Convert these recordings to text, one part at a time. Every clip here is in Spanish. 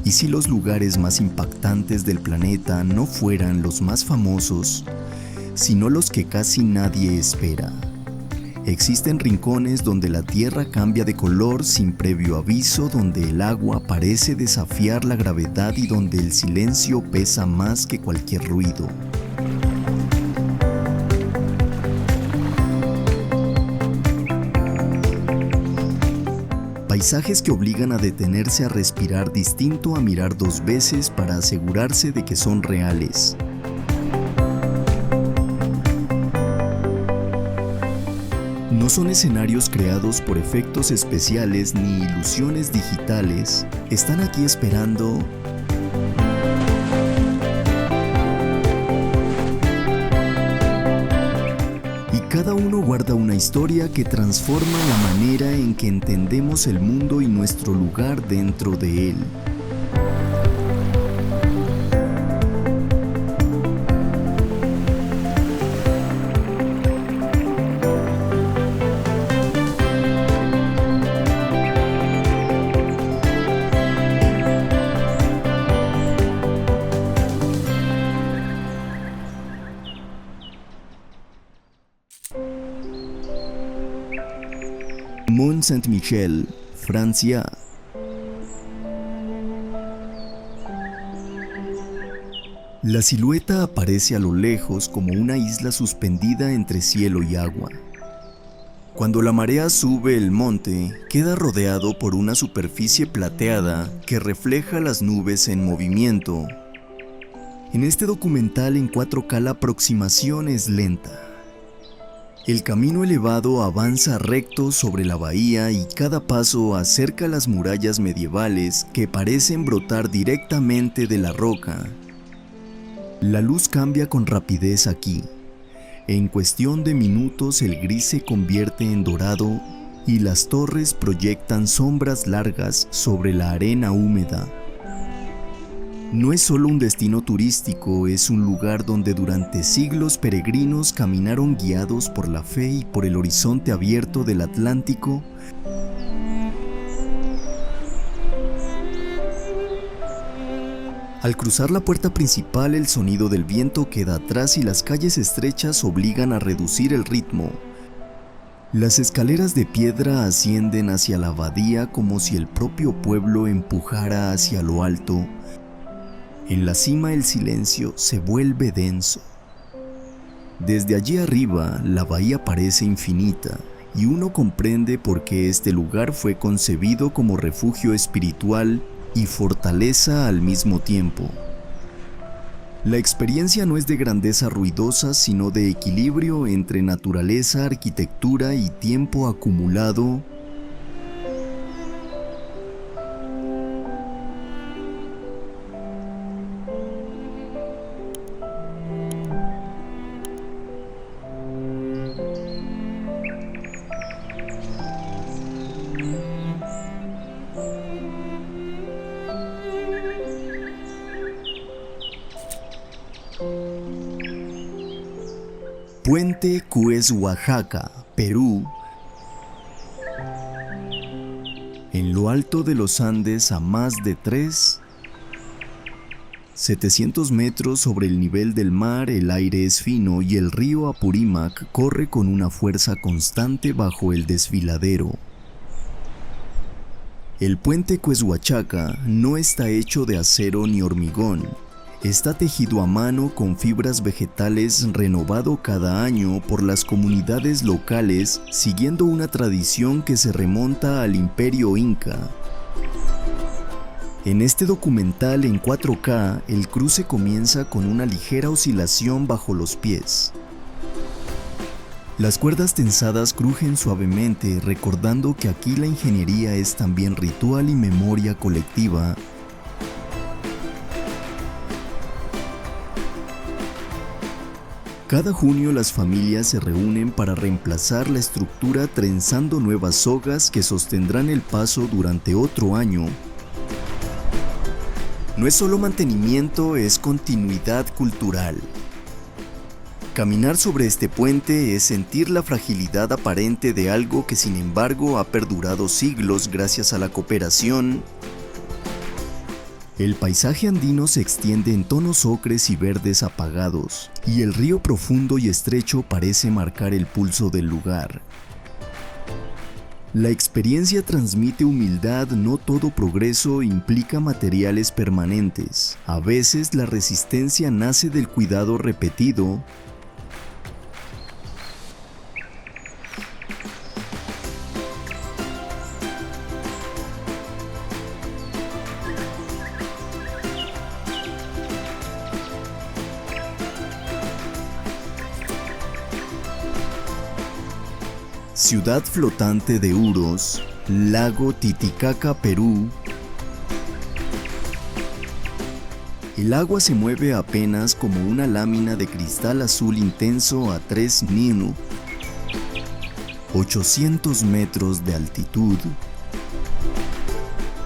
¿Y si los lugares más impactantes del planeta no fueran los más famosos, sino los que casi nadie espera? Existen rincones donde la tierra cambia de color sin previo aviso, donde el agua parece desafiar la gravedad y donde el silencio pesa más que cualquier ruido. Paisajes que obligan a detenerse a respirar distinto, a mirar dos veces para asegurarse de que son reales. No son escenarios creados por efectos especiales ni ilusiones digitales. Están aquí esperando y cada uno guarda una historia que transforma la manera en que entendemos el mundo y nuestro lugar dentro de él. Mont Saint-Michel, Francia. La silueta aparece a lo lejos como una isla suspendida entre cielo y agua. Cuando la marea sube el monte, queda rodeado por una superficie plateada que refleja las nubes en movimiento. En este documental en 4K la aproximación es lenta. El camino elevado avanza recto sobre la bahía y cada paso acerca las murallas medievales que parecen brotar directamente de la roca. La luz cambia con rapidez aquí. En cuestión de minutos el gris se convierte en dorado y las torres proyectan sombras largas sobre la arena húmeda. No es solo un destino turístico, es un lugar donde durante siglos peregrinos caminaron guiados por la fe y por el horizonte abierto del Atlántico. Al cruzar la puerta principal, el sonido del viento queda atrás y las calles estrechas obligan a reducir el ritmo. Las escaleras de piedra ascienden hacia la abadía como si el propio pueblo empujara hacia lo alto. En la cima el silencio se vuelve denso. Desde allí arriba la bahía parece infinita y uno comprende por qué este lugar fue concebido como refugio espiritual y fortaleza al mismo tiempo. La experiencia no es de grandeza ruidosa, sino de equilibrio entre naturaleza, arquitectura y tiempo acumulado. Puente Cues, Oaxaca, Perú. En lo alto de los Andes, a más de 700 metros sobre el nivel del mar, el aire es fino y el río Apurímac corre con una fuerza constante bajo el desfiladero. El puente Cues-Oaxaca no está hecho de acero ni hormigón. Está tejido a mano con fibras vegetales, renovado cada año por las comunidades locales, siguiendo una tradición que se remonta al Imperio Inca. En este documental en 4K, el cruce comienza con una ligera oscilación bajo los pies. Las cuerdas tensadas crujen suavemente, recordando que aquí la ingeniería es también ritual y memoria colectiva. Cada junio las familias se reúnen para reemplazar la estructura trenzando nuevas sogas que sostendrán el paso durante otro año. No es solo mantenimiento, es continuidad cultural. Caminar sobre este puente es sentir la fragilidad aparente de algo que sin embargo ha perdurado siglos gracias a la cooperación. El paisaje andino se extiende en tonos ocres y verdes apagados, y el río profundo y estrecho parece marcar el pulso del lugar. La experiencia transmite humildad, no todo progreso implica materiales permanentes. A veces la resistencia nace del cuidado repetido. Ciudad flotante de Uros, lago Titicaca, Perú. El agua se mueve apenas como una lámina de cristal azul intenso a 3 ninu, 800 metros de altitud.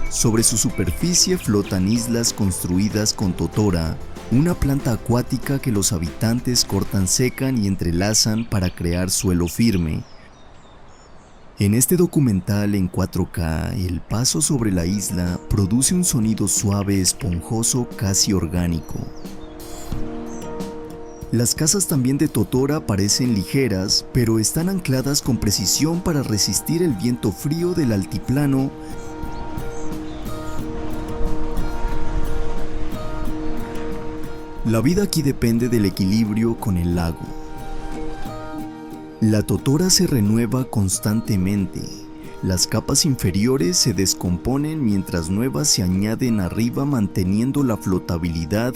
Sobre su superficie flotan islas construidas con totora, una planta acuática que los habitantes cortan, secan y entrelazan para crear suelo firme. En este documental en 4K, el paso sobre la isla produce un sonido suave, esponjoso, casi orgánico. Las casas también de totora parecen ligeras, pero están ancladas con precisión para resistir el viento frío del altiplano. La vida aquí depende del equilibrio con el lago. La totora se renueva constantemente. Las capas inferiores se descomponen mientras nuevas se añaden arriba, manteniendo la flotabilidad.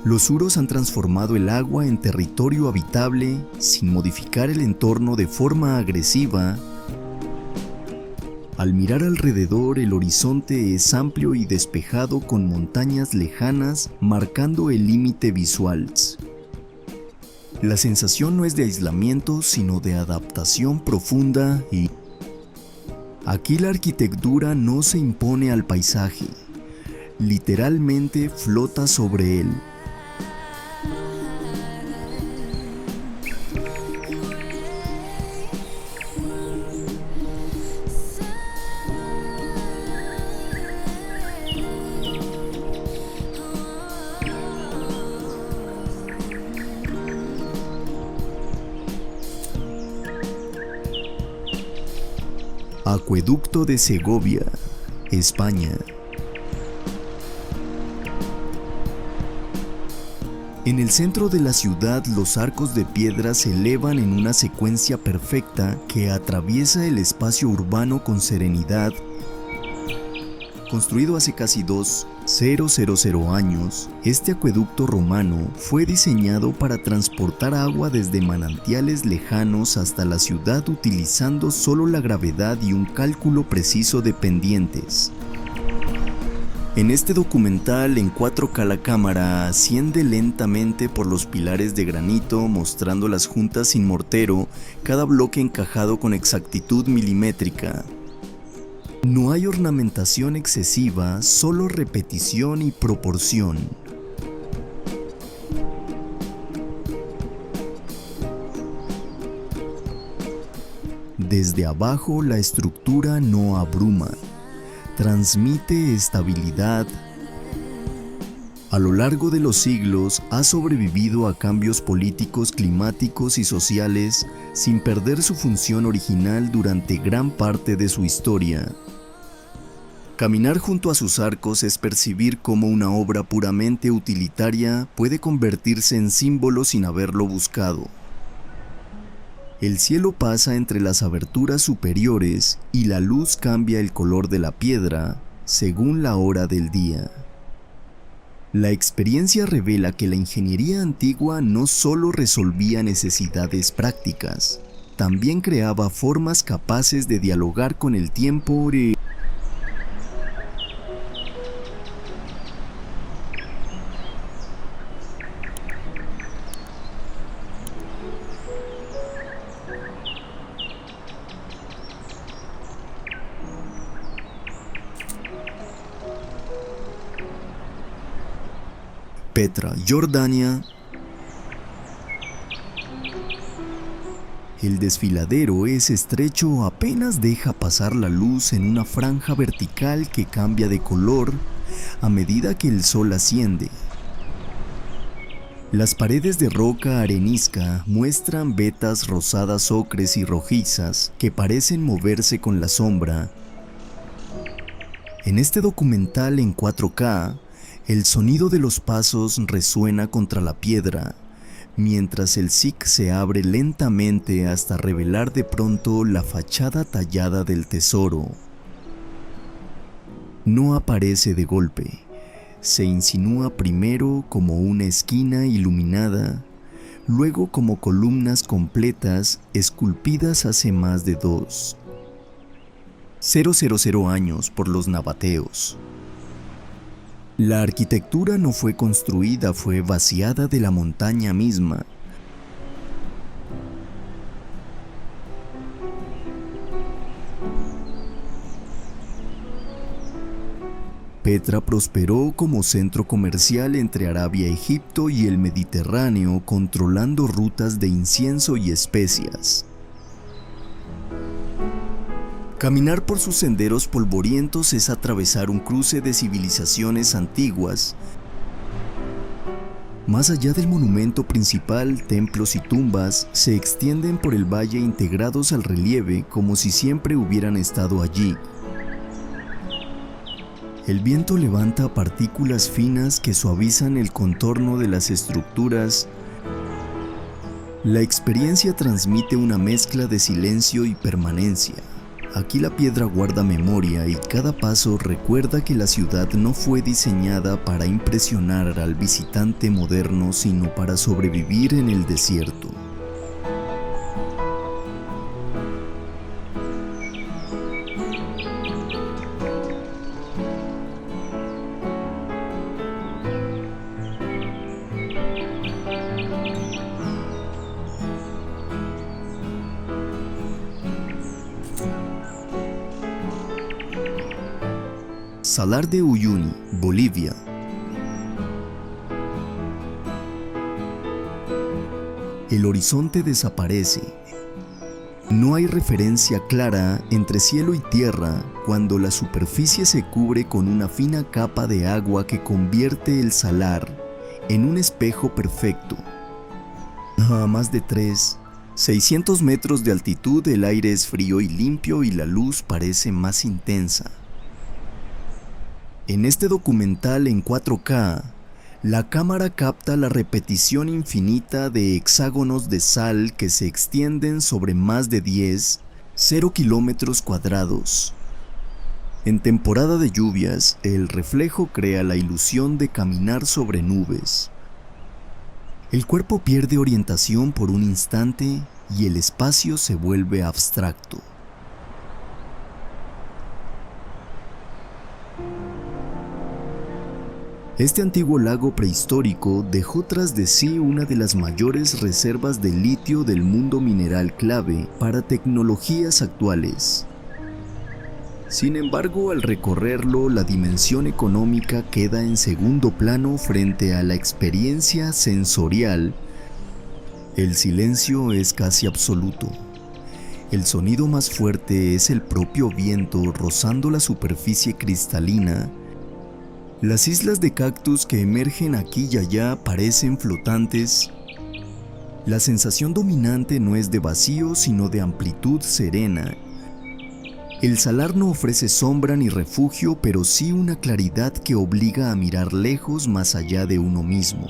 Los uros han transformado el agua en territorio habitable sin modificar el entorno de forma agresiva. Al mirar alrededor, el horizonte es amplio y despejado con montañas lejanas marcando el límite visual. La sensación no es de aislamiento, sino de adaptación profunda y... Aquí la arquitectura no se impone al paisaje, literalmente flota sobre él. Acueducto de Segovia, España. En el centro de la ciudad, los arcos de piedra se elevan en una secuencia perfecta que atraviesa el espacio urbano con serenidad. Construido hace casi 2.000 años, este acueducto romano fue diseñado para transportar agua desde manantiales lejanos hasta la ciudad utilizando solo la gravedad y un cálculo preciso de pendientes. En este documental en 4K la cámara asciende lentamente por los pilares de granito mostrando las juntas sin mortero, cada bloque encajado con exactitud milimétrica. No hay ornamentación excesiva, solo repetición y proporción. Desde abajo la estructura no abruma, transmite estabilidad. A lo largo de los siglos ha sobrevivido a cambios políticos, climáticos y sociales sin perder su función original durante gran parte de su historia. Caminar junto a sus arcos es percibir cómo una obra puramente utilitaria puede convertirse en símbolo sin haberlo buscado. El cielo pasa entre las aberturas superiores y la luz cambia el color de la piedra según la hora del día. La experiencia revela que la ingeniería antigua no solo resolvía necesidades prácticas, también creaba formas capaces de dialogar con el tiempo. Petra, Jordania. El desfiladero es estrecho, apenas deja pasar la luz en una franja vertical que cambia de color a medida que el sol asciende. Las paredes de roca arenisca muestran vetas rosadas, ocres y rojizas que parecen moverse con la sombra. En este documental en 4K, el sonido de los pasos resuena contra la piedra, mientras el SIC se abre lentamente hasta revelar de pronto la fachada tallada del tesoro. No aparece de golpe. Se insinúa primero como una esquina iluminada, luego como columnas completas esculpidas hace más de 2.000 años por los nabateos. La arquitectura no fue construida, fue vaciada de la montaña misma. Petra prosperó como centro comercial entre Arabia, Egipto y el Mediterráneo, controlando rutas de incienso y especias. Caminar por sus senderos polvorientos es atravesar un cruce de civilizaciones antiguas. Más allá del monumento principal, templos y tumbas se extienden por el valle integrados al relieve como si siempre hubieran estado allí. El viento levanta partículas finas que suavizan el contorno de las estructuras. La experiencia transmite una mezcla de silencio y permanencia. Aquí la piedra guarda memoria y cada paso recuerda que la ciudad no fue diseñada para impresionar al visitante moderno, sino para sobrevivir en el desierto. Salar de Uyuni, Bolivia. El horizonte desaparece. No hay referencia clara entre cielo y tierra cuando la superficie se cubre con una fina capa de agua que convierte el salar en un espejo perfecto. A más de 600 metros de altitud, el aire es frío y limpio y la luz parece más intensa. En este documental en 4K, la cámara capta la repetición infinita de hexágonos de sal que se extienden sobre más de 0 kilómetros cuadrados. En temporada de lluvias, el reflejo crea la ilusión de caminar sobre nubes. El cuerpo pierde orientación por un instante y el espacio se vuelve abstracto. Este antiguo lago prehistórico dejó tras de sí una de las mayores reservas de litio del mundo, mineral clave para tecnologías actuales. Sin embargo, al recorrerlo, la dimensión económica queda en segundo plano frente a la experiencia sensorial. El silencio es casi absoluto. El sonido más fuerte es el propio viento rozando la superficie cristalina. Las islas de cactus que emergen aquí y allá parecen flotantes. La sensación dominante no es de vacío, sino de amplitud serena. El salar no ofrece sombra ni refugio, pero sí una claridad que obliga a mirar lejos, más allá de uno mismo.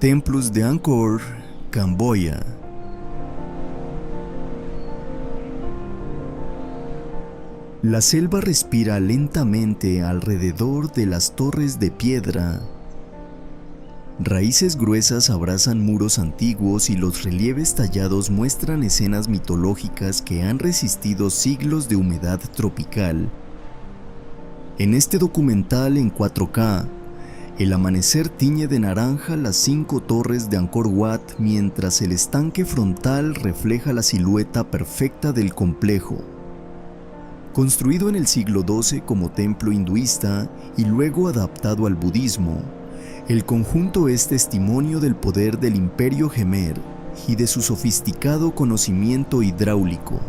Templos de Angkor, Camboya. La selva respira lentamente alrededor de las torres de piedra. Raíces gruesas abrazan muros antiguos y los relieves tallados muestran escenas mitológicas que han resistido siglos de humedad tropical. En este documental en 4K, El amanecer tiñe de naranja las 5 torres de Angkor Wat mientras el estanque frontal refleja la silueta perfecta del complejo. Construido en el siglo XII como templo hinduista y luego adaptado al budismo, el conjunto es testimonio del poder del Imperio Khmer y de su sofisticado conocimiento hidráulico.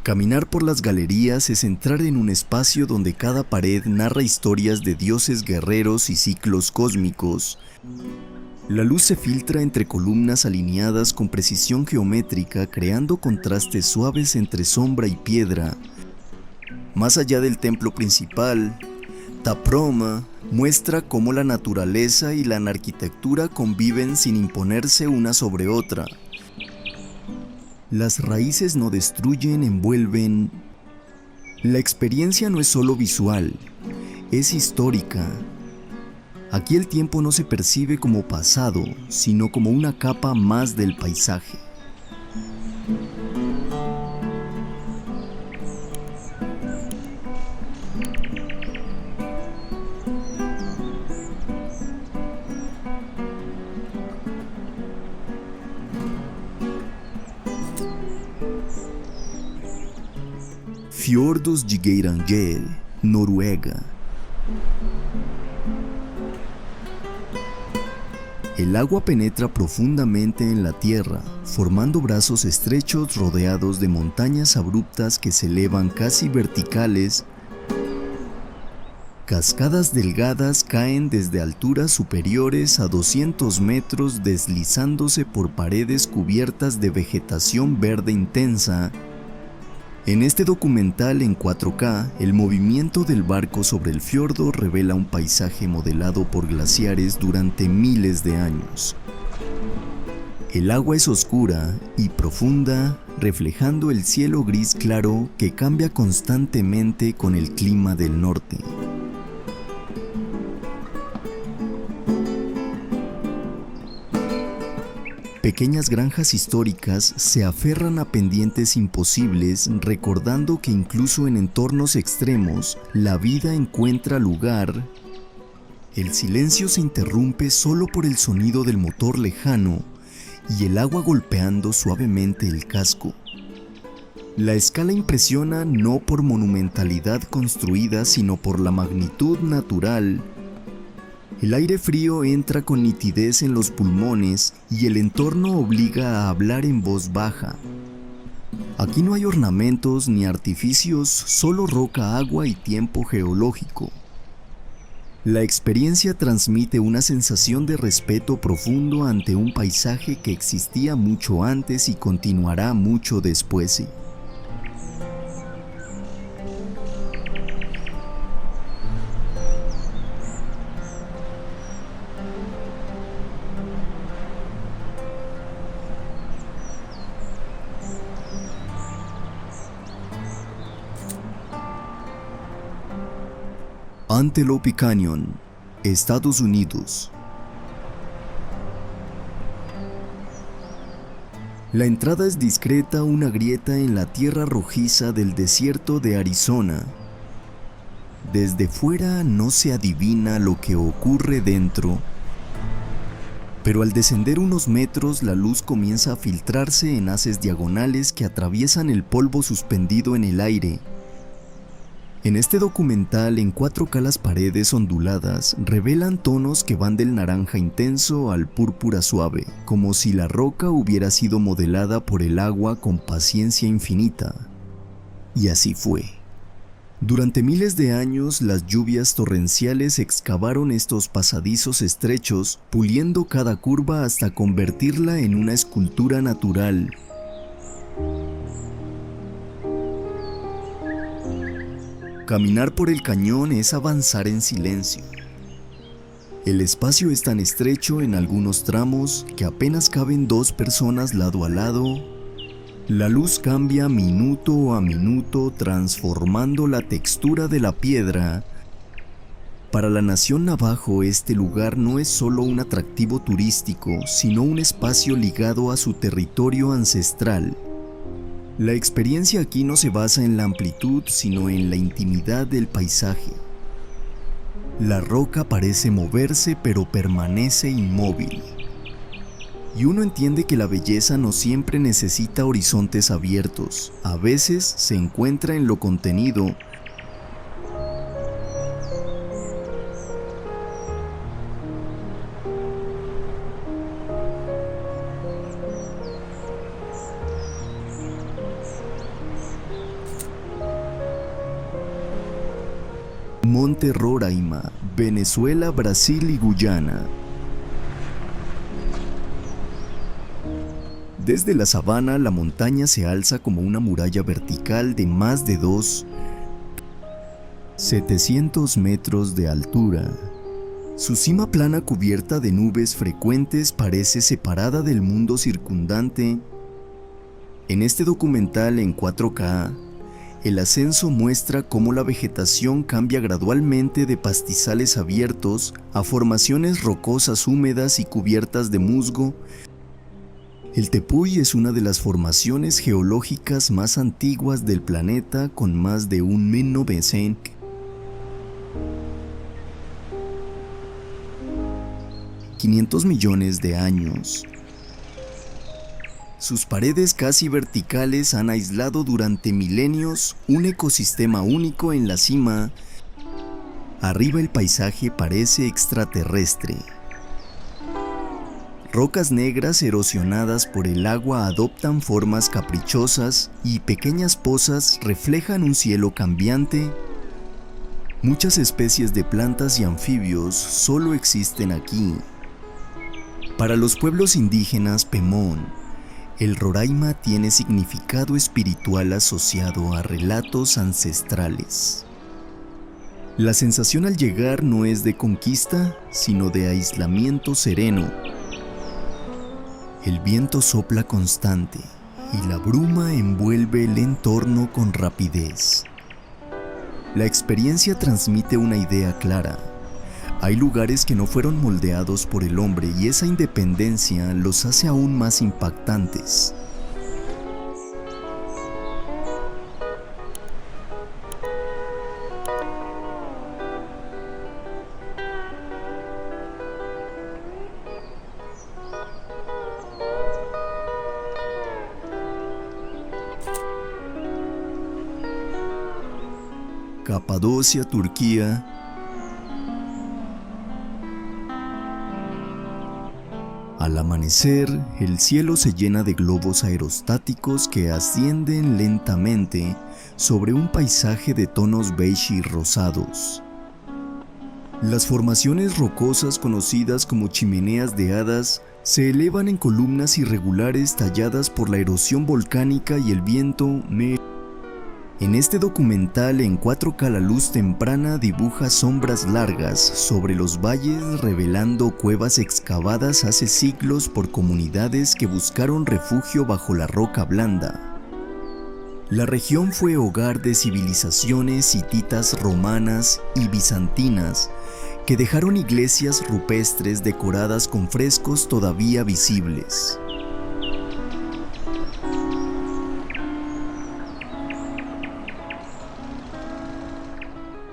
Caminar por las galerías es entrar en un espacio donde cada pared narra historias de dioses guerreros y ciclos cósmicos. La luz se filtra entre columnas alineadas con precisión geométrica, creando contrastes suaves entre sombra y piedra. Más allá del templo principal, Taproma muestra cómo la naturaleza y la arquitectura conviven sin imponerse una sobre otra. Las raíces no destruyen, envuelven. La experiencia no es solo visual, es histórica. Aquí el tiempo no se percibe como pasado, sino como una capa más del paisaje. Fiordos de Geiranger, Noruega. El agua penetra profundamente en la tierra, formando brazos estrechos rodeados de montañas abruptas que se elevan casi verticales. Cascadas delgadas caen desde alturas superiores a 200 metros, deslizándose por paredes cubiertas de vegetación verde intensa. En este documental en 4K, el movimiento del barco sobre el fiordo revela un paisaje modelado por glaciares durante miles de años. El agua es oscura y profunda, reflejando el cielo gris claro que cambia constantemente con el clima del norte. Pequeñas granjas históricas se aferran a pendientes imposibles, recordando que incluso en entornos extremos, la vida encuentra lugar. El silencio se interrumpe solo por el sonido del motor lejano y el agua golpeando suavemente el casco. La escala impresiona no por monumentalidad construida, sino por la magnitud natural. El aire frío entra con nitidez en los pulmones y el entorno obliga a hablar en voz baja. Aquí no hay ornamentos ni artificios, solo roca, agua y tiempo geológico. La experiencia transmite una sensación de respeto profundo ante un paisaje que existía mucho antes y continuará mucho después. Antelope Canyon, Estados Unidos. La entrada es discreta, una grieta en la tierra rojiza del desierto de Arizona. Desde fuera no se adivina lo que ocurre dentro, pero al descender unos metros la luz comienza a filtrarse en haces diagonales que atraviesan el polvo suspendido en el aire. En este documental, en 4K, las paredes onduladas revelan tonos que van del naranja intenso al púrpura suave, como si la roca hubiera sido modelada por el agua con paciencia infinita. Y así fue. Durante miles de años, las lluvias torrenciales excavaron estos pasadizos estrechos, puliendo cada curva hasta convertirla en una escultura natural. Caminar por el cañón es avanzar en silencio. El espacio es tan estrecho en algunos tramos que apenas caben 2 personas lado a lado. La luz cambia minuto a minuto, transformando la textura de la piedra. Para la nación navajo, este lugar no es solo un atractivo turístico, sino un espacio ligado a su territorio ancestral. La experiencia aquí no se basa en la amplitud, sino en la intimidad del paisaje. La roca parece moverse, pero permanece inmóvil. Y uno entiende que la belleza no siempre necesita horizontes abiertos, a veces se encuentra en lo contenido. Monte Roraima, Venezuela, Brasil y Guyana. Desde la sabana, la montaña se alza como una muralla vertical de más de 700 metros de altura. Su cima plana cubierta de nubes frecuentes parece separada del mundo circundante. En este documental en 4K, el ascenso muestra cómo la vegetación cambia gradualmente de pastizales abiertos a formaciones rocosas húmedas y cubiertas de musgo. El Tepuy es una de las formaciones geológicas más antiguas del planeta, con más de 500 millones de años. Sus paredes casi verticales han aislado durante milenios un ecosistema único en la cima. Arriba el paisaje parece extraterrestre. Rocas negras erosionadas por el agua adoptan formas caprichosas y pequeñas pozas reflejan un cielo cambiante. Muchas especies de plantas y anfibios solo existen aquí. Para los pueblos indígenas Pemón, el Roraima tiene significado espiritual asociado a relatos ancestrales. La sensación al llegar no es de conquista, sino de aislamiento sereno. El viento sopla constante y la bruma envuelve el entorno con rapidez. La experiencia transmite una idea clara. Hay lugares que no fueron moldeados por el hombre y esa independencia los hace aún más impactantes. Capadocia, Turquía. Al amanecer, el cielo se llena de globos aerostáticos que ascienden lentamente sobre un paisaje de tonos beige y rosados. Las formaciones rocosas conocidas como chimeneas de hadas se elevan en columnas irregulares talladas por la erosión volcánica y el viento. En este documental en 4K la luz temprana dibuja sombras largas sobre los valles, revelando cuevas excavadas hace siglos por comunidades que buscaron refugio bajo la roca blanda. La región fue hogar de civilizaciones hititas, romanas y bizantinas que dejaron iglesias rupestres decoradas con frescos todavía visibles.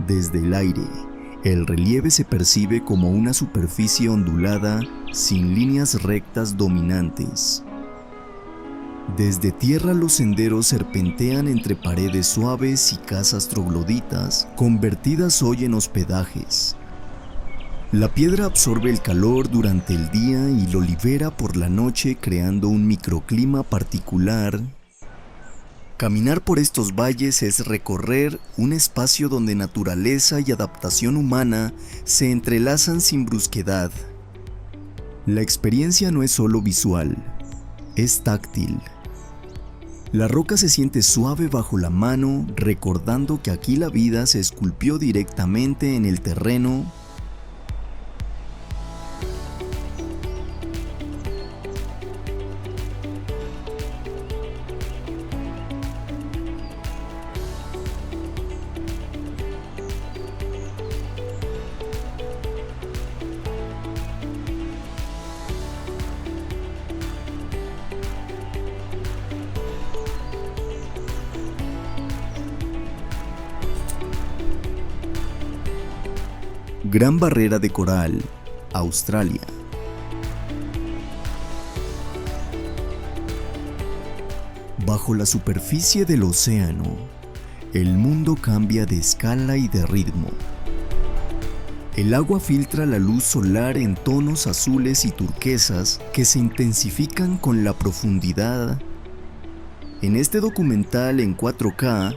Desde el aire, el relieve se percibe como una superficie ondulada, sin líneas rectas dominantes. Desde tierra los senderos serpentean entre paredes suaves y casas trogloditas, convertidas hoy en hospedajes. La piedra absorbe el calor durante el día y lo libera por la noche, creando un microclima particular. Caminar por estos valles es recorrer un espacio donde naturaleza y adaptación humana se entrelazan sin brusquedad. La experiencia no es solo visual, es táctil. La roca se siente suave bajo la mano, recordando que aquí la vida se esculpió directamente en el terreno. Gran Barrera de Coral, Australia. Bajo la superficie del océano, el mundo cambia de escala y de ritmo. El agua filtra la luz solar en tonos azules y turquesas que se intensifican con la profundidad. En este documental en 4K,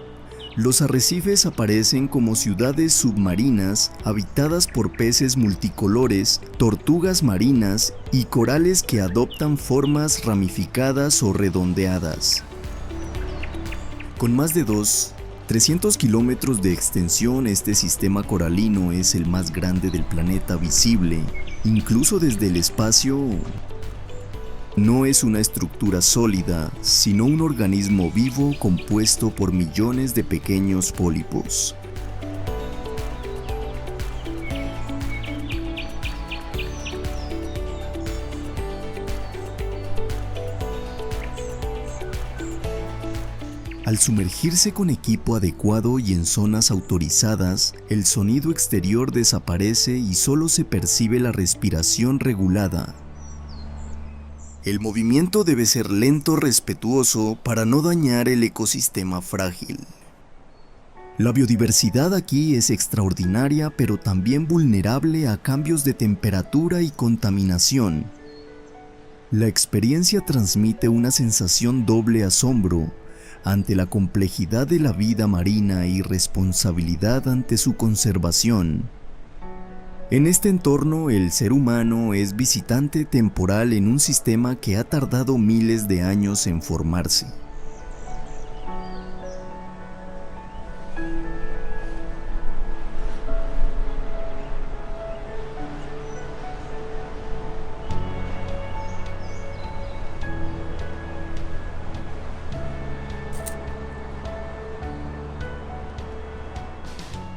los arrecifes aparecen como ciudades submarinas habitadas por peces multicolores, tortugas marinas y corales que adoptan formas ramificadas o redondeadas. Con más de 300 kilómetros de extensión, este sistema coralino es el más grande del planeta visible, incluso desde el espacio. No es una estructura sólida, sino un organismo vivo compuesto por millones de pequeños pólipos. Al sumergirse con equipo adecuado y en zonas autorizadas, el sonido exterior desaparece y solo se percibe la respiración regulada. El movimiento debe ser lento, respetuoso, para no dañar el ecosistema frágil. La biodiversidad aquí es extraordinaria, pero también vulnerable a cambios de temperatura y contaminación. La experiencia transmite una sensación doble asombro ante la complejidad de la vida marina y responsabilidad ante su conservación. En este entorno, el ser humano es visitante temporal en un sistema que ha tardado miles de años en formarse.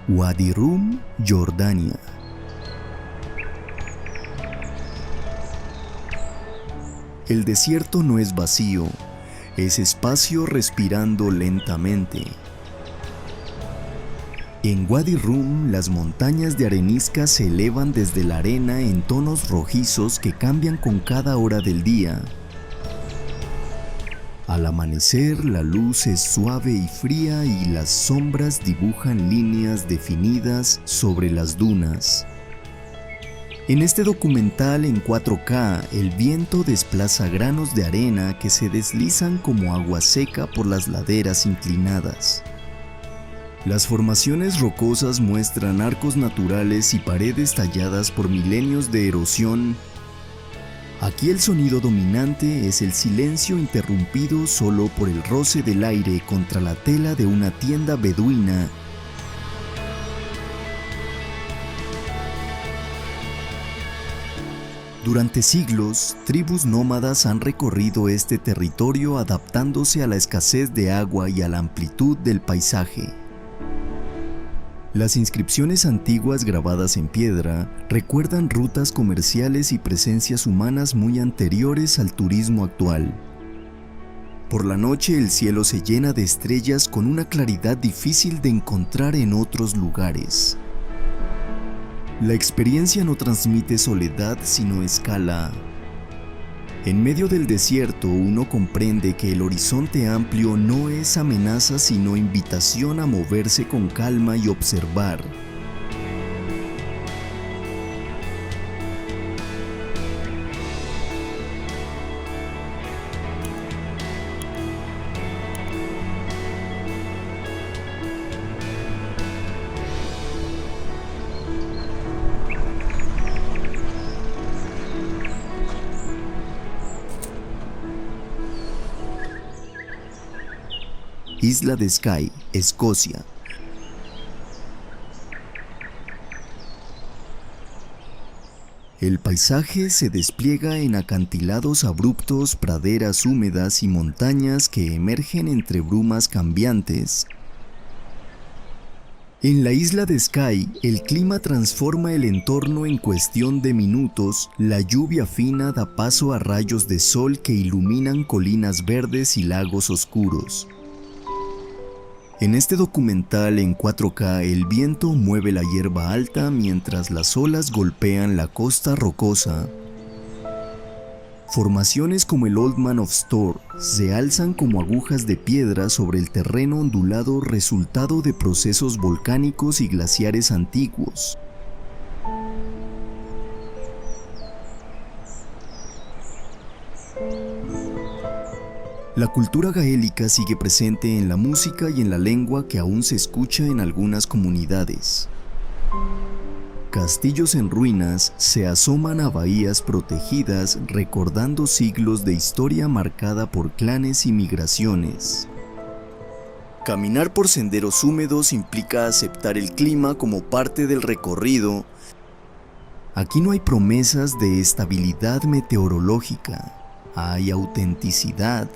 Wadi Rum, Jordania. El desierto no es vacío, es espacio respirando lentamente. En Wadi Rum, las montañas de arenisca se elevan desde la arena en tonos rojizos que cambian con cada hora del día. Al amanecer, la luz es suave y fría y las sombras dibujan líneas definidas sobre las dunas. En este documental en 4K, el viento desplaza granos de arena que se deslizan como agua seca por las laderas inclinadas. Las formaciones rocosas muestran arcos naturales y paredes talladas por milenios de erosión. Aquí el sonido dominante es el silencio interrumpido solo por el roce del aire contra la tela de una tienda beduina. Durante siglos, tribus nómadas han recorrido este territorio adaptándose a la escasez de agua y a la amplitud del paisaje. Las inscripciones antiguas grabadas en piedra recuerdan rutas comerciales y presencias humanas muy anteriores al turismo actual. Por la noche el cielo se llena de estrellas con una claridad difícil de encontrar en otros lugares. La experiencia no transmite soledad sino escala. En medio del desierto uno comprende que el horizonte amplio no es amenaza sino invitación a moverse con calma y observar. Isla de Skye, Escocia. El paisaje se despliega en acantilados abruptos, praderas húmedas y montañas que emergen entre brumas cambiantes. En la isla de Skye, el clima transforma el entorno en cuestión de minutos. La lluvia fina da paso a rayos de sol que iluminan colinas verdes y lagos oscuros. En este documental en 4K, el viento mueve la hierba alta mientras las olas golpean la costa rocosa. Formaciones como el Old Man of Storr se alzan como agujas de piedra sobre el terreno ondulado resultado de procesos volcánicos y glaciares antiguos. La cultura gaélica sigue presente en la música y en la lengua que aún se escucha en algunas comunidades. Castillos en ruinas se asoman a bahías protegidas recordando siglos de historia marcada por clanes y migraciones. Caminar por senderos húmedos implica aceptar el clima como parte del recorrido. Aquí no hay promesas de estabilidad meteorológica, hay autenticidad.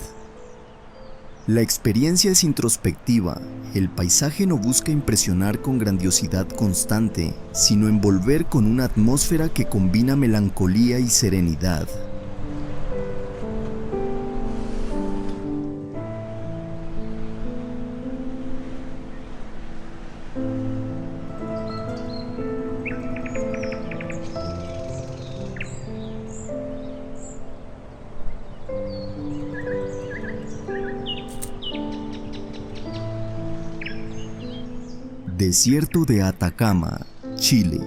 La experiencia es introspectiva, el paisaje no busca impresionar con grandiosidad constante, sino envolver con una atmósfera que combina melancolía y serenidad. Desierto de Atacama, Chile.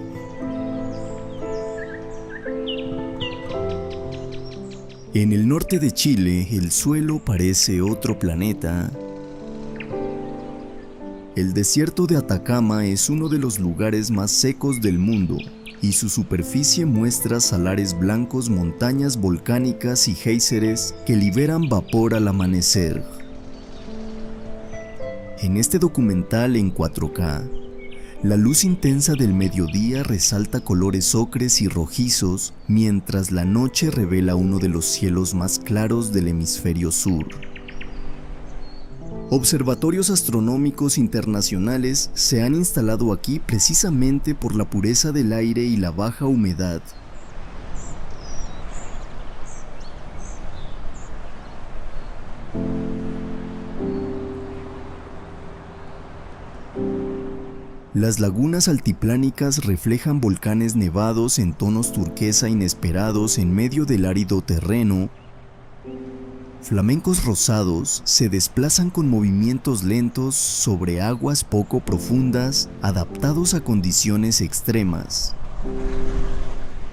En el norte de Chile, el suelo parece otro planeta. El desierto de Atacama es uno de los lugares más secos del mundo, y su superficie muestra salares blancos, montañas volcánicas y géiseres que liberan vapor al amanecer. En este documental en 4K, la luz intensa del mediodía resalta colores ocres y rojizos, mientras la noche revela uno de los cielos más claros del hemisferio sur. Observatorios astronómicos internacionales se han instalado aquí precisamente por la pureza del aire y la baja humedad. Las lagunas altiplánicas reflejan volcanes nevados en tonos turquesa inesperados en medio del árido terreno. Flamencos rosados se desplazan con movimientos lentos sobre aguas poco profundas, adaptados a condiciones extremas.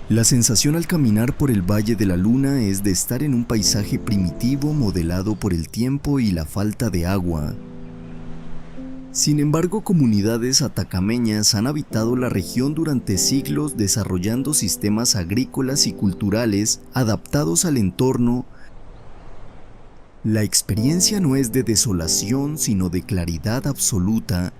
La sensación al caminar por el Valle de la Luna es de estar en un paisaje primitivo modelado por el tiempo y la falta de agua. Sin embargo, comunidades atacameñas han habitado la región durante siglos desarrollando sistemas agrícolas y culturales adaptados al entorno. La experiencia no es de desolación, sino de claridad absoluta.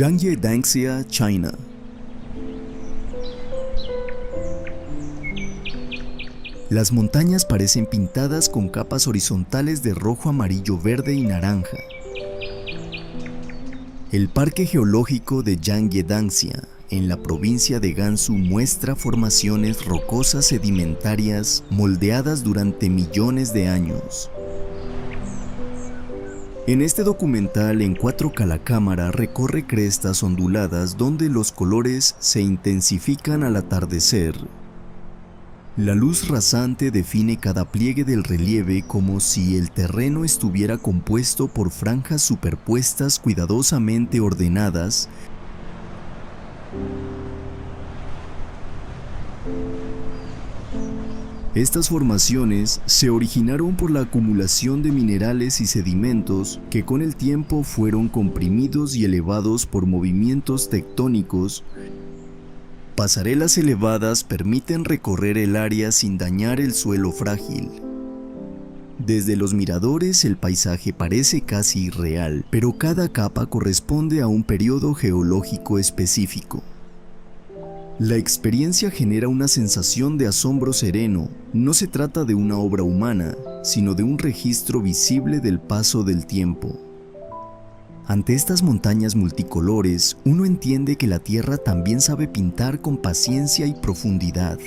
Yangye-Danxia, China. Las montañas parecen pintadas con capas horizontales de rojo, amarillo, verde y naranja. El Parque Geológico de Yangye-Danxia, en la provincia de Gansu, muestra formaciones rocosas sedimentarias moldeadas durante millones de años. En este documental en 4K la cámara recorre crestas onduladas donde los colores se intensifican al atardecer. La luz rasante define cada pliegue del relieve como si el terreno estuviera compuesto por franjas superpuestas cuidadosamente ordenadas. Estas formaciones se originaron por la acumulación de minerales y sedimentos que con el tiempo fueron comprimidos y elevados por movimientos tectónicos. Pasarelas elevadas permiten recorrer el área sin dañar el suelo frágil. Desde los miradores el paisaje parece casi irreal, pero cada capa corresponde a un periodo geológico específico. La experiencia genera una sensación de asombro sereno. No se trata de una obra humana, sino de un registro visible del paso del tiempo. Ante estas montañas multicolores, uno entiende que la Tierra también sabe pintar con paciencia y profundidad.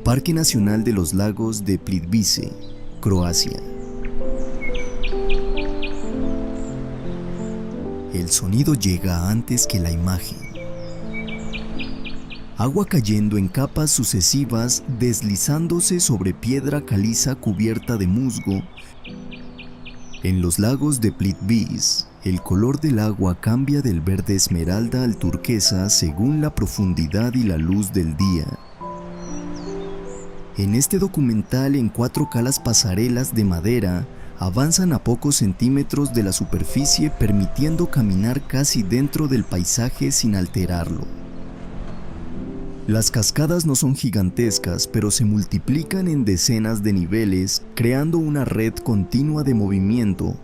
Parque Nacional de los Lagos de Plitvice, Croacia. El sonido llega antes que la imagen. Agua cayendo en capas sucesivas, deslizándose sobre piedra caliza cubierta de musgo. En los lagos de Plitvice, el color del agua cambia del verde esmeralda al turquesa según la profundidad y la luz del día. En este documental, en 4K las pasarelas de madera avanzan a pocos centímetros de la superficie, permitiendo caminar casi dentro del paisaje sin alterarlo. Las cascadas no son gigantescas, pero se multiplican en decenas de niveles, creando una red continua de movimiento.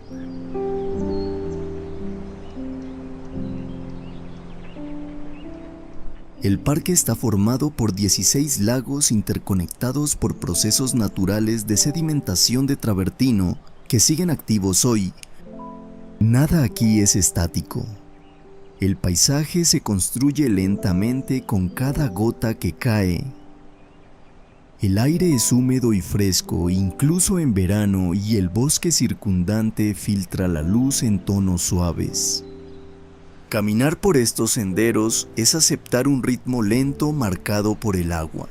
El parque está formado por 16 lagos interconectados por procesos naturales de sedimentación de travertino que siguen activos hoy. Nada aquí es estático. El paisaje se construye lentamente con cada gota que cae. El aire es húmedo y fresco, incluso en verano, y el bosque circundante filtra la luz en tonos suaves. Caminar por estos senderos es aceptar un ritmo lento marcado por el agua.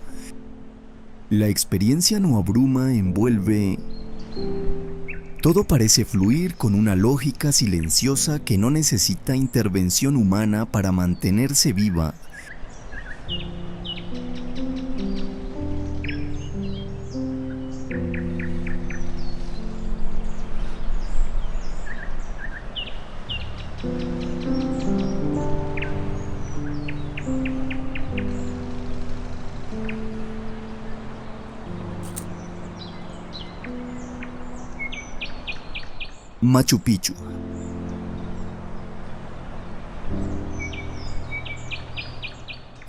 La experiencia no abruma, envuelve. Todo parece fluir con una lógica silenciosa que no necesita intervención humana para mantenerse viva. Machu Picchu.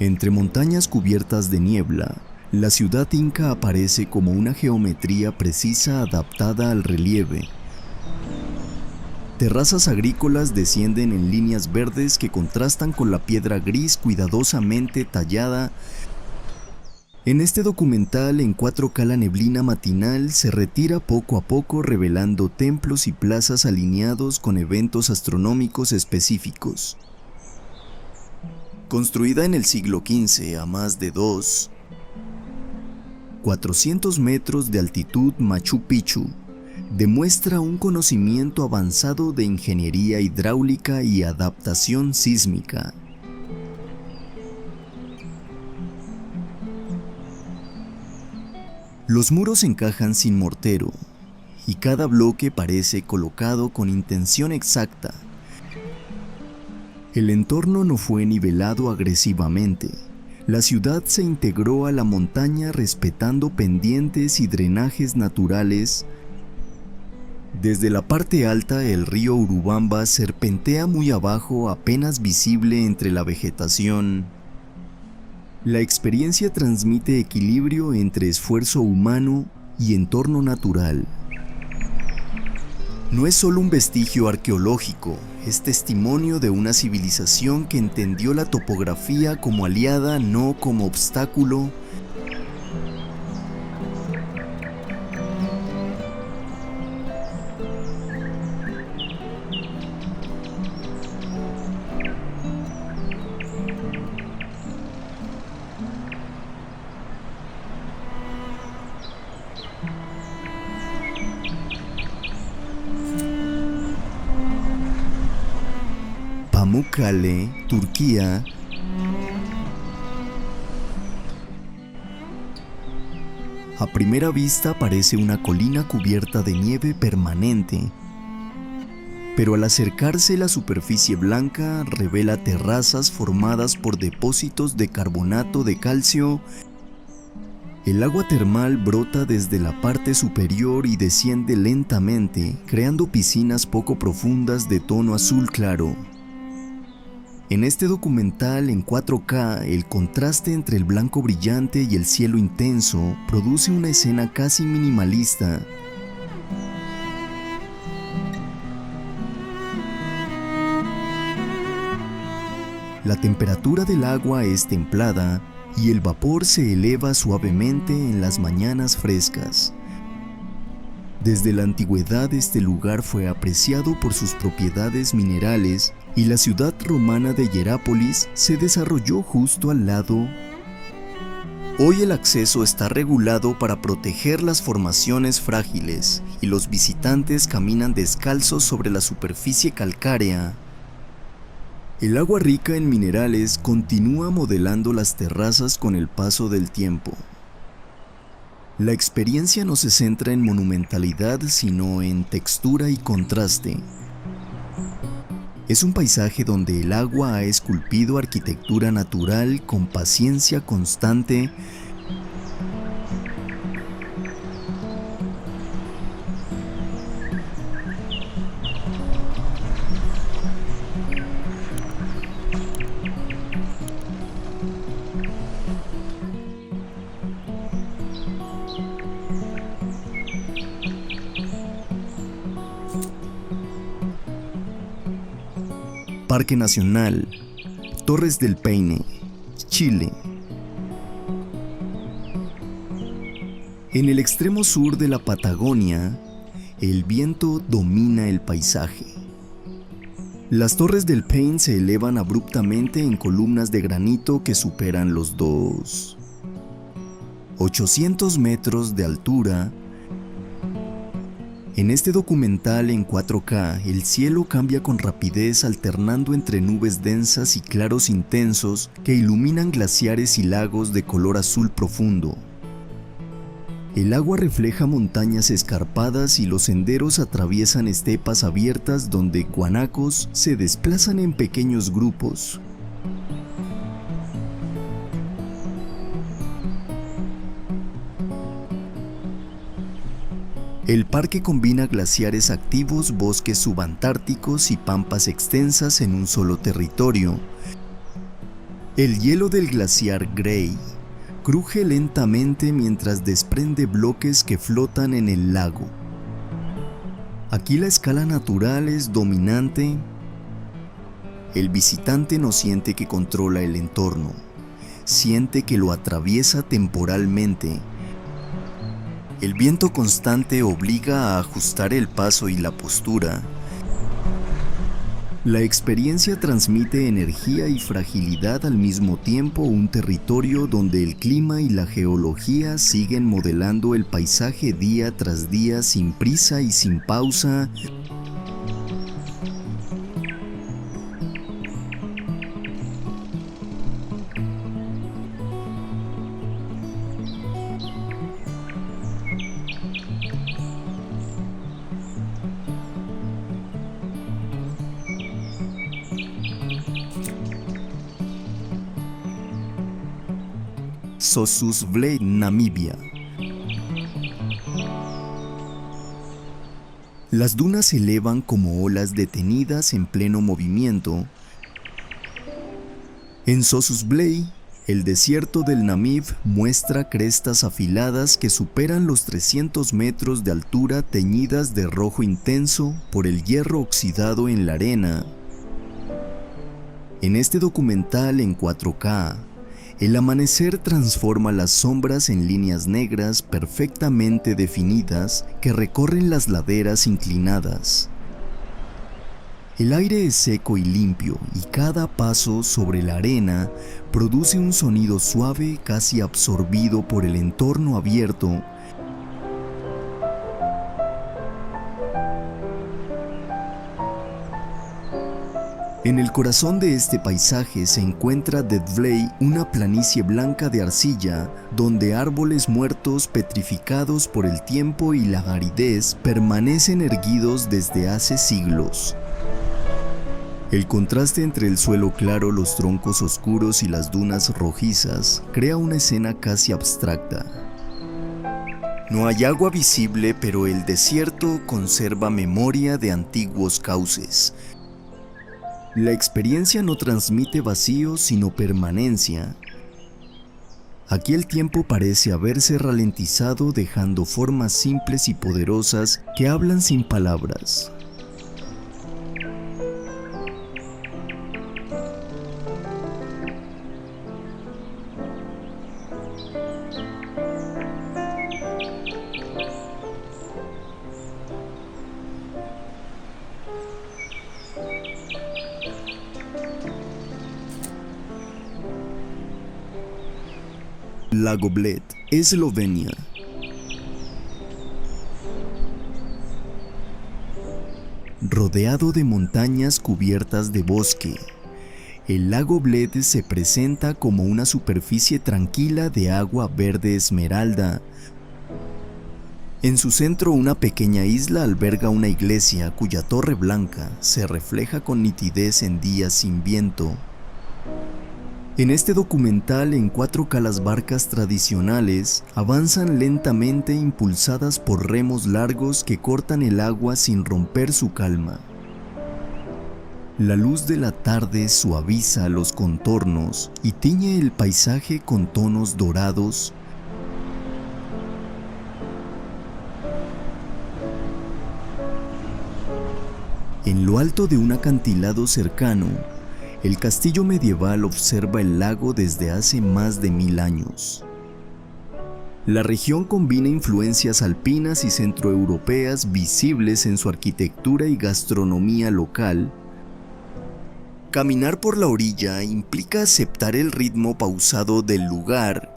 Entre montañas cubiertas de niebla, la ciudad inca aparece como una geometría precisa adaptada al relieve. Terrazas agrícolas descienden en líneas verdes que contrastan con la piedra gris cuidadosamente tallada. En este documental, en 4K la neblina matinal se retira poco a poco, revelando templos y plazas alineados con eventos astronómicos específicos. Construida en el siglo XV a más de 400 metros de altitud, Machu Picchu demuestra un conocimiento avanzado de ingeniería hidráulica y adaptación sísmica. Los muros encajan sin mortero, y cada bloque parece colocado con intención exacta. El entorno no fue nivelado agresivamente. La ciudad se integró a la montaña respetando pendientes y drenajes naturales. Desde la parte alta, el río Urubamba serpentea muy abajo, apenas visible entre la vegetación. La experiencia transmite equilibrio entre esfuerzo humano y entorno natural. No es solo un vestigio arqueológico, es testimonio de una civilización que entendió la topografía como aliada, no como obstáculo. Pamukkale, Turquía. A primera vista parece una colina cubierta de nieve permanente, pero al acercarse la superficie blanca revela terrazas formadas por depósitos de carbonato de calcio. El agua termal brota desde la parte superior y desciende lentamente, creando piscinas poco profundas de tono azul claro. En este documental en 4K, el contraste entre el blanco brillante y el cielo intenso produce una escena casi minimalista. La temperatura del agua es templada y el vapor se eleva suavemente en las mañanas frescas. Desde la antigüedad este lugar fue apreciado por sus propiedades minerales y la ciudad romana de Hierápolis se desarrolló justo al lado. Hoy el acceso está regulado para proteger las formaciones frágiles y los visitantes caminan descalzos sobre la superficie calcárea. El agua rica en minerales continúa modelando las terrazas con el paso del tiempo. La experiencia no se centra en monumentalidad, sino en textura y contraste. Es un paisaje donde el agua ha esculpido arquitectura natural con paciencia constante. Parque Nacional Torres del Paine, Chile. En el extremo sur de la Patagonia, el viento domina el paisaje. Las Torres del Paine se elevan abruptamente en columnas de granito que superan los 800 metros de altura. En este documental en 4K, el cielo cambia con rapidez alternando entre nubes densas y claros intensos que iluminan glaciares y lagos de color azul profundo. El agua refleja montañas escarpadas y los senderos atraviesan estepas abiertas donde guanacos se desplazan en pequeños grupos. El parque combina glaciares activos, bosques subantárticos y pampas extensas en un solo territorio. El hielo del glaciar Grey cruje lentamente mientras desprende bloques que flotan en el lago. Aquí la escala natural es dominante. El visitante no siente que controla el entorno, siente que lo atraviesa temporalmente. El viento constante obliga a ajustar el paso y la postura. La experiencia transmite energía y fragilidad al mismo tiempo, un territorio donde el clima y la geología siguen modelando el paisaje día tras día sin prisa y sin pausa. Sossusvlei, Namibia. Las dunas se elevan como olas detenidas en pleno movimiento. En Sossusvlei, el desierto del Namib muestra crestas afiladas que superan los 300 metros de altura, teñidas de rojo intenso por el hierro oxidado en la arena. En este documental en 4K, el amanecer transforma las sombras en líneas negras perfectamente definidas que recorren las laderas inclinadas. El aire es seco y limpio, y cada paso sobre la arena produce un sonido suave casi absorbido por el entorno abierto. En el corazón de este paisaje se encuentra Deadvley, una planicie blanca de arcilla donde árboles muertos petrificados por el tiempo y la aridez permanecen erguidos desde hace siglos. El contraste entre el suelo claro, los troncos oscuros y las dunas rojizas crea una escena casi abstracta. No hay agua visible, pero el desierto conserva memoria de antiguos cauces. La experiencia no transmite vacío, sino permanencia. Aquí el tiempo parece haberse ralentizado, dejando formas simples y poderosas que hablan sin palabras. Lago Bled, Eslovenia. Rodeado de montañas cubiertas de bosque, el lago Bled se presenta como una superficie tranquila de agua verde esmeralda. En su centro, una pequeña isla alberga una iglesia cuya torre blanca se refleja con nitidez en días sin viento. En este documental, en 4K, las barcas tradicionales avanzan lentamente, impulsadas por remos largos que cortan el agua sin romper su calma. La luz de la tarde suaviza los contornos y tiñe el paisaje con tonos dorados. En lo alto de un acantilado cercano, el castillo medieval observa el lago desde hace más de 1000 años. La región combina influencias alpinas y centroeuropeas visibles en su arquitectura y gastronomía local. Caminar por la orilla implica aceptar el ritmo pausado del lugar.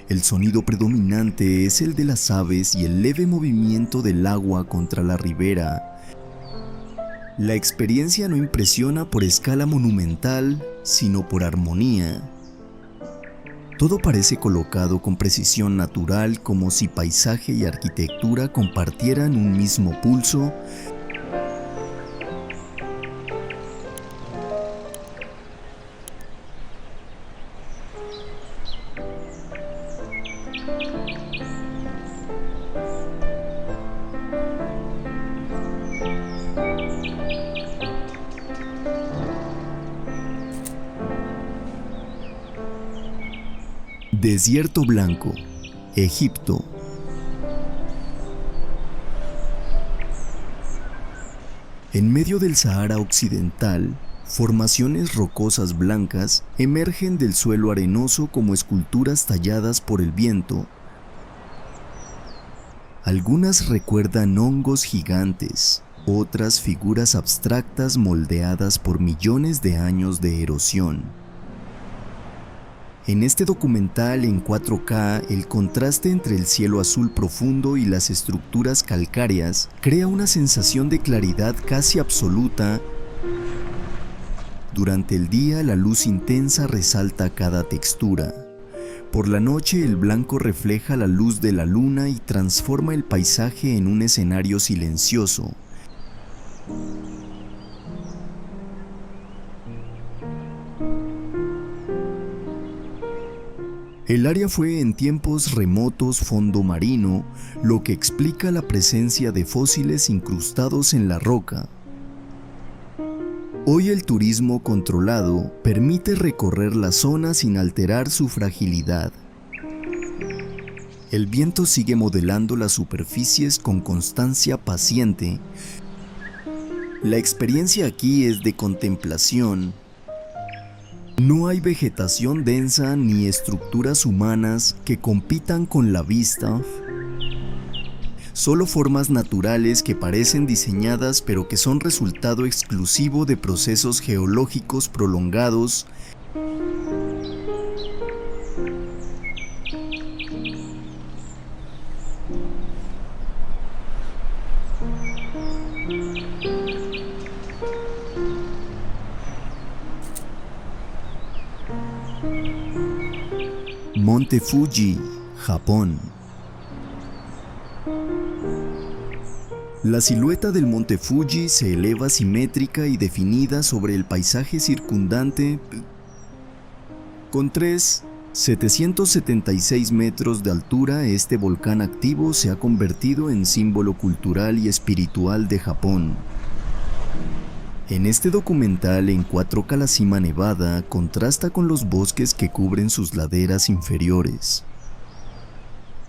El sonido predominante es el de las aves y el leve movimiento del agua contra la ribera. La experiencia no impresiona por escala monumental, sino por armonía. Todo parece colocado con precisión natural, como si paisaje y arquitectura compartieran un mismo pulso. Desierto Blanco, Egipto. En medio del Sahara Occidental, formaciones rocosas blancas emergen del suelo arenoso como esculturas talladas por el viento. Algunas recuerdan hongos gigantes, otras figuras abstractas moldeadas por millones de años de erosión. En este documental en 4K, el contraste entre el cielo azul profundo y las estructuras calcáreas crea una sensación de claridad casi absoluta. Durante el día, la luz intensa resalta cada textura. Por la noche, el blanco refleja la luz de la luna y transforma el paisaje en un escenario silencioso. El área fue en tiempos remotos fondo marino, lo que explica la presencia de fósiles incrustados en la roca. Hoy el turismo controlado permite recorrer la zona sin alterar su fragilidad. El viento sigue modelando las superficies con constancia paciente. La experiencia aquí es de contemplación. No hay vegetación densa ni estructuras humanas que compitan con la vista. Solo formas naturales que parecen diseñadas pero que son resultado exclusivo de procesos geológicos prolongados. Monte Fuji, Japón. La silueta del Monte Fuji se eleva simétrica y definida sobre el paisaje circundante con 776 metros de altura. Este volcán activo se ha convertido en símbolo cultural y espiritual de Japón. En este documental en 4K la cima nevada contrasta con los bosques que cubren sus laderas inferiores.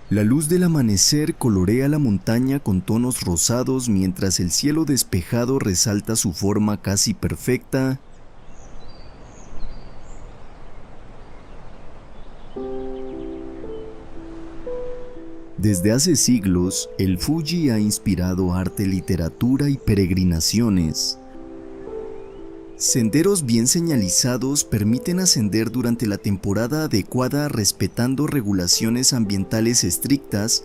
La luz del amanecer colorea la montaña con tonos rosados mientras el cielo despejado resalta su forma casi perfecta. Desde hace siglos, el Fuji ha inspirado arte, literatura y peregrinaciones. Senderos bien señalizados permiten ascender durante la temporada adecuada respetando regulaciones ambientales estrictas.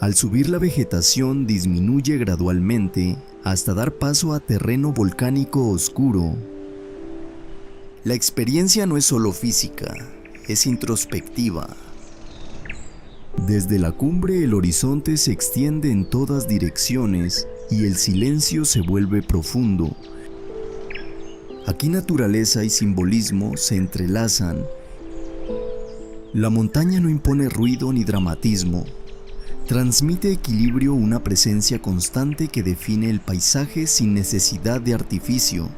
Al subir la vegetación disminuye gradualmente hasta dar paso a terreno volcánico oscuro. La experiencia no es solo física, es introspectiva. Desde la cumbre el horizonte se extiende en todas direcciones y el silencio se vuelve profundo. Aquí naturaleza y simbolismo se entrelazan. La montaña no impone ruido ni dramatismo. Transmite equilibrio, una presencia constante que define el paisaje sin necesidad de artificio.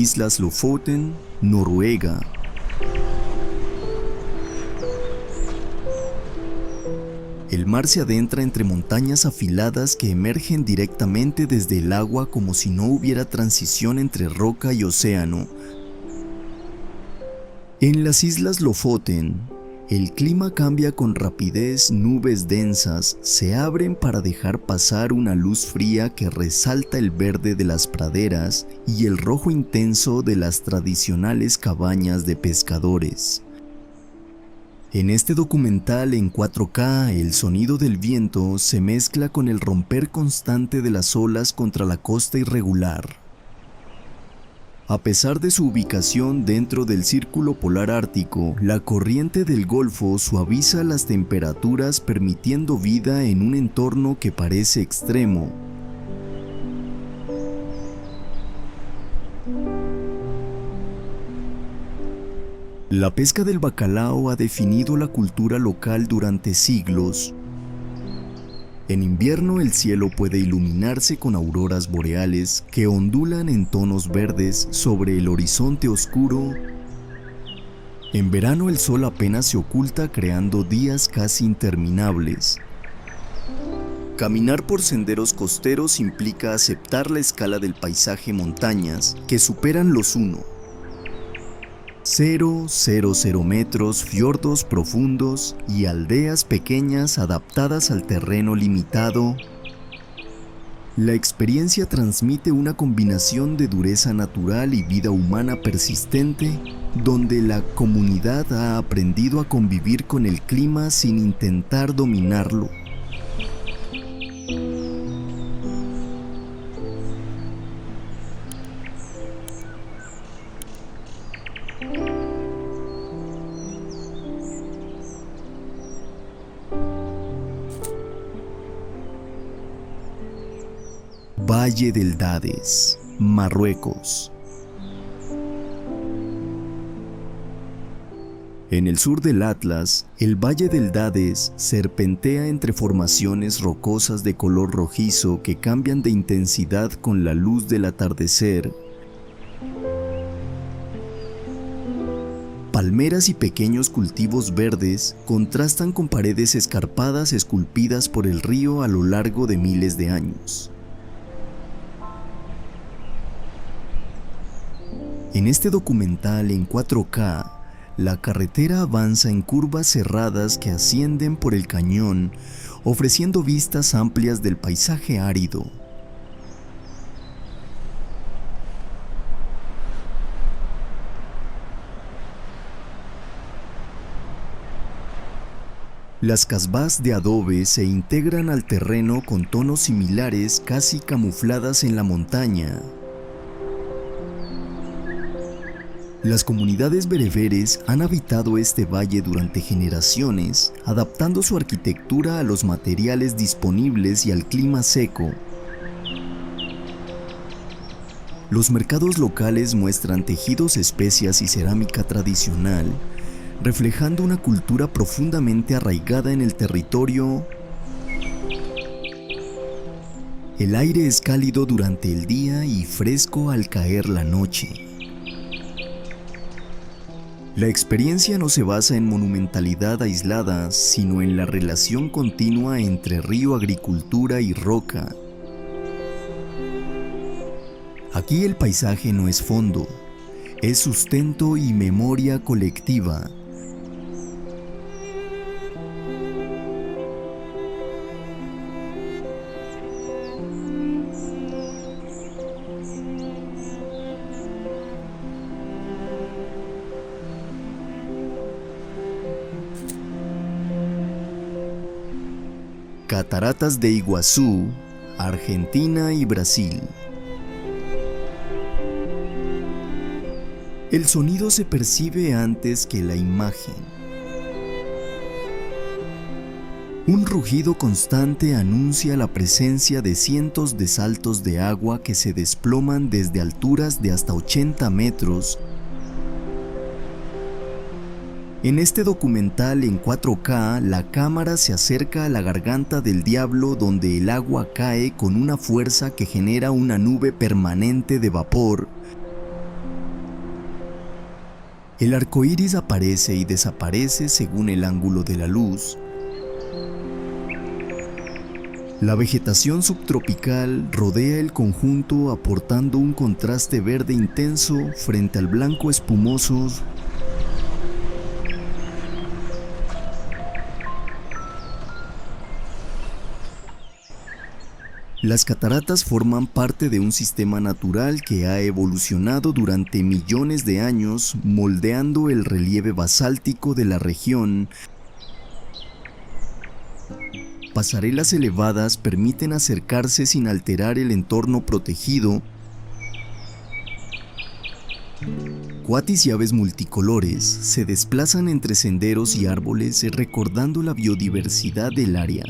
Islas Lofoten, Noruega. El mar se adentra entre montañas afiladas que emergen directamente desde el agua como si no hubiera transición entre roca y océano. En las Islas Lofoten, el clima cambia con rapidez, nubes densas se abren para dejar pasar una luz fría que resalta el verde de las praderas y el rojo intenso de las tradicionales cabañas de pescadores. En este documental en 4K, el sonido del viento se mezcla con el romper constante de las olas contra la costa irregular. A pesar de su ubicación dentro del Círculo Polar Ártico, la corriente del Golfo suaviza las temperaturas permitiendo vida en un entorno que parece extremo. La pesca del bacalao ha definido la cultura local durante siglos. En invierno el cielo puede iluminarse con auroras boreales que ondulan en tonos verdes sobre el horizonte oscuro. En verano el sol apenas se oculta creando días casi interminables. Caminar por senderos costeros implica aceptar la escala del paisaje, montañas que superan los 1,000 metros, fiordos profundos y aldeas pequeñas adaptadas al terreno limitado. La experiencia transmite una combinación de dureza natural y vida humana persistente, donde la comunidad ha aprendido a convivir con el clima sin intentar dominarlo. Valle del Dades, Marruecos. En el sur del Atlas, el Valle del Dades serpentea entre formaciones rocosas de color rojizo que cambian de intensidad con la luz del atardecer. Palmeras y pequeños cultivos verdes contrastan con paredes escarpadas esculpidas por el río a lo largo de miles de años. En este documental en 4K, la carretera avanza en curvas cerradas que ascienden por el cañón, ofreciendo vistas amplias del paisaje árido. Las casbás de adobe se integran al terreno con tonos similares, casi camufladas en la montaña. Las comunidades bereberes han habitado este valle durante generaciones, adaptando su arquitectura a los materiales disponibles y al clima seco. Los mercados locales muestran tejidos, especias y cerámica tradicional, reflejando una cultura profundamente arraigada en el territorio. El aire es cálido durante el día y fresco al caer la noche. La experiencia no se basa en monumentalidad aislada, sino en la relación continua entre río, agricultura y roca. Aquí el paisaje no es fondo, es sustento y memoria colectiva. Cataratas de Iguazú, Argentina y Brasil. El sonido se percibe antes que la imagen. Un rugido constante anuncia la presencia de cientos de saltos de agua que se desploman desde alturas de hasta 80 metros. En este documental en 4K, la cámara se acerca a la garganta del diablo, donde el agua cae con una fuerza que genera una nube permanente de vapor. El arco iris aparece y desaparece según el ángulo de la luz. La vegetación subtropical rodea el conjunto, aportando un contraste verde intenso frente al blanco espumoso. Las cataratas forman parte de un sistema natural que ha evolucionado durante millones de años, moldeando el relieve basáltico de la región. Pasarelas elevadas permiten acercarse sin alterar el entorno protegido. Cuatis y aves multicolores se desplazan entre senderos y árboles, recordando la biodiversidad del área.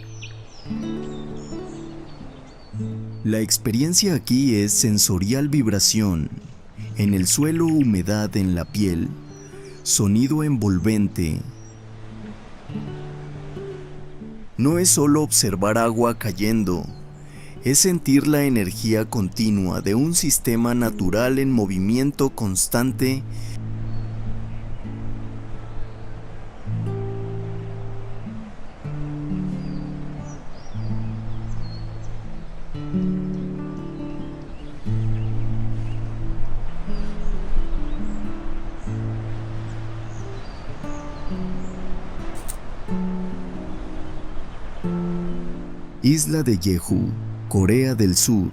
La experiencia aquí es sensorial: vibración en el suelo, humedad en la piel, sonido envolvente. No es solo observar agua cayendo, es sentir la energía continua de un sistema natural en movimiento constante. Isla de Jeju, Corea del Sur.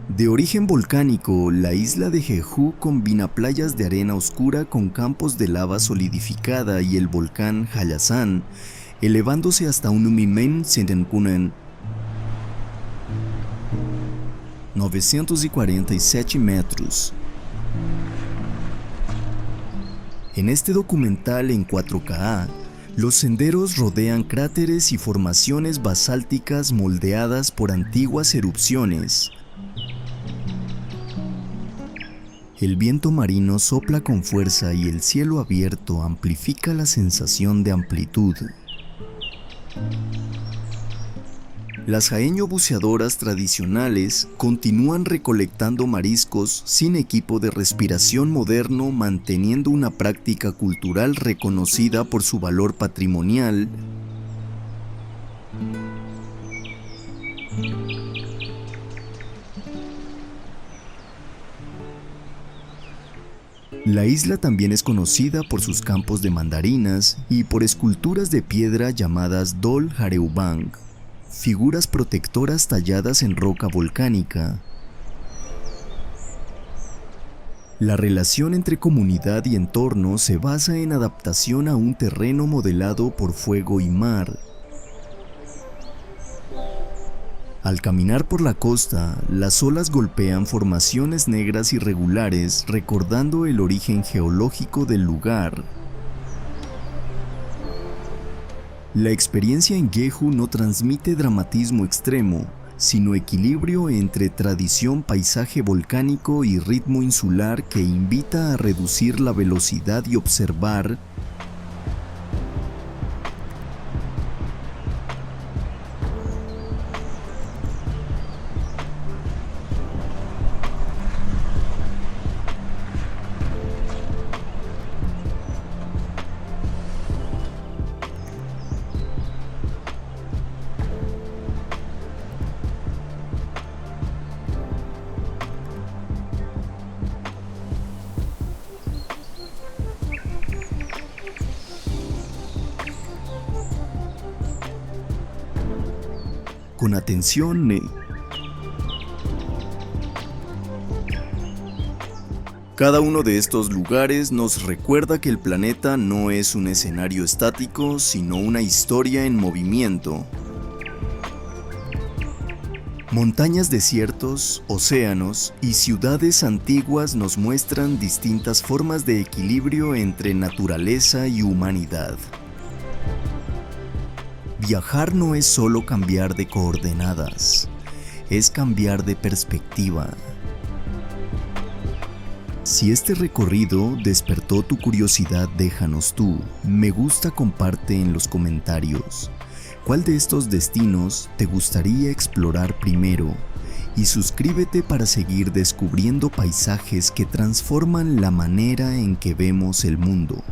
De origen volcánico, la isla de Jeju combina playas de arena oscura con campos de lava solidificada y el volcán Hallasan, elevándose hasta un Umimen Sendenkunen, 947 metros. En este documental en 4K, los senderos rodean cráteres y formaciones basálticas moldeadas por antiguas erupciones. El viento marino sopla con fuerza y el cielo abierto amplifica la sensación de amplitud. Las jaeño buceadoras tradicionales continúan recolectando mariscos sin equipo de respiración moderno, manteniendo una práctica cultural reconocida por su valor patrimonial. La isla también es conocida por sus campos de mandarinas y por esculturas de piedra llamadas Dol Hareubang, figuras protectoras talladas en roca volcánica. La relación entre comunidad y entorno se basa en adaptación a un terreno modelado por fuego y mar. Al caminar por la costa, las olas golpean formaciones negras irregulares, recordando el origen geológico del lugar. La experiencia en Jeju no transmite dramatismo extremo, sino equilibrio entre tradición, paisaje volcánico y ritmo insular que invita a reducir la velocidad y observar. Con atención, cada uno de estos lugares nos recuerda que el planeta no es un escenario estático, sino una historia en movimiento. Montañas, desiertos, océanos y ciudades antiguas nos muestran distintas formas de equilibrio entre naturaleza y humanidad. Viajar no es solo cambiar de coordenadas, es cambiar de perspectiva. Si este recorrido despertó tu curiosidad, déjanos tu me gusta, comparte en los comentarios. ¿Cuál de estos destinos te gustaría explorar primero? Y suscríbete para seguir descubriendo paisajes que transforman la manera en que vemos el mundo.